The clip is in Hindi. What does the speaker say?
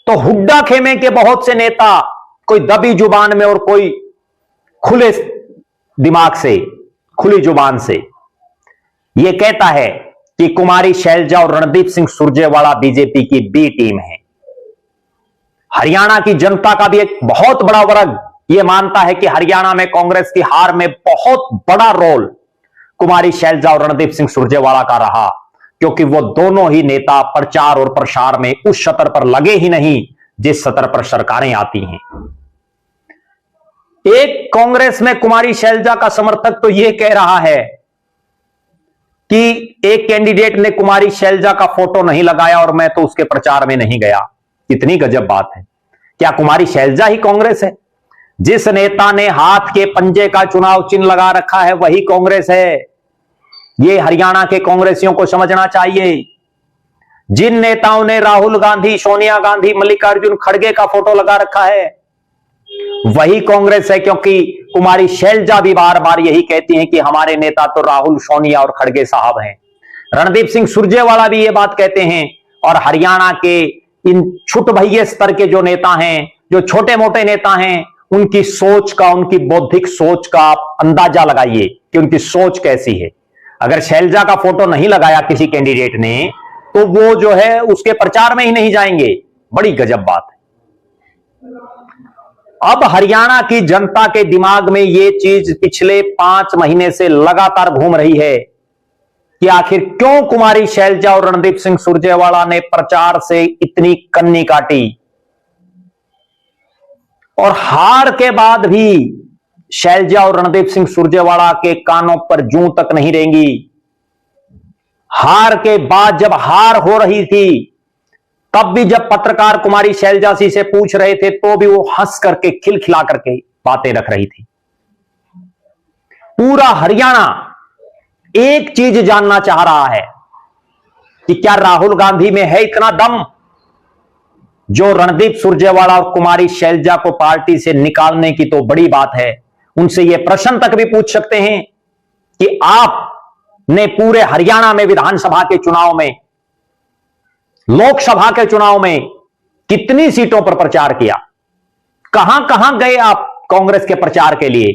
तो हुड्डा खेमे के बहुत से नेता, कोई दबी जुबान में और कोई खुले दिमाग से, खुली जुबान से यह कहता है कि कुमारी शैलजा और रणदीप सिंह सुरजेवाला बीजेपी की बी टीम है। हरियाणा की जनता का भी एक बहुत बड़ा वर्ग यह मानता है कि हरियाणा में कांग्रेस की हार में बहुत बड़ा रोल कुमारी शैलजा और रणदीप सिंह सुरजेवाला का रहा, क्योंकि वो दोनों ही नेता प्रचार और प्रसार में उस सतर पर लगे ही नहीं जिस सतर पर सरकारें आती हैं। एक कांग्रेस में कुमारी शैलजा का समर्थक तो यह कह रहा है कि एक कैंडिडेट ने कुमारी शैलजा का फोटो नहीं लगाया और मैं तो उसके प्रचार में नहीं गया। कितनी गजब बात है। क्या कुमारी शैलजा ही कांग्रेस है? जिस नेता ने हाथ के पंजे का चुनाव चिन्ह लगा रखा है वही कांग्रेस है। यह हरियाणा के कांग्रेसियों को समझना चाहिए। जिन नेताओं ने राहुल गांधी, सोनिया गांधी, मल्लिकार्जुन खड़गे का फोटो लगा रखा है वही कांग्रेस है, क्योंकि कुमारी शैलजा भी बार बार यही कहती हैं कि हमारे नेता तो राहुल, सोनिया और खड़गे साहब हैं। रणदीप सिंह सुरजेवाला भी ये बात कहते हैं। और हरियाणा के इन छुट भैये स्तर के जो नेता हैं, जो छोटे मोटे नेता हैं, उनकी सोच का, उनकी बौद्धिक सोच का आप अंदाजा लगाइए कि उनकी सोच कैसी है। अगर शैलजा का फोटो नहीं लगाया किसी कैंडिडेट ने तो वो जो है उसके प्रचार में ही नहीं जाएंगे। बड़ी गजब बात है। अब हरियाणा की जनता के दिमाग में यह चीज पिछले 5 महीने से लगातार घूम रही है कि आखिर क्यों कुमारी शैलजा और रणदीप सिंह सुरजेवाला ने प्रचार से इतनी कन्नी काटी और हार के बाद भी शैलजा और रणदीप सिंह सुरजेवाला के कानों पर जूं तक नहीं रेंगी। हार के बाद जब हार हो रही थी तब भी जब पत्रकार कुमारी शैलजा सी से पूछ रहे थे तो भी वो हंस करके, खिलखिला करके बातें रख रही थी। पूरा हरियाणा एक चीज जानना चाह रहा है कि क्या राहुल गांधी में है इतना दम जो रणदीप सुरजेवाला और कुमारी शैलजा को पार्टी से निकालने की तो बड़ी बात है। उनसे यह प्रश्न तक भी पूछ सकते हैं कि आपने पूरे हरियाणा में विधानसभा के चुनाव में, लोकसभा के चुनाव में कितनी सीटों पर प्रचार किया? कहां कहां गए आप कांग्रेस के प्रचार के लिए?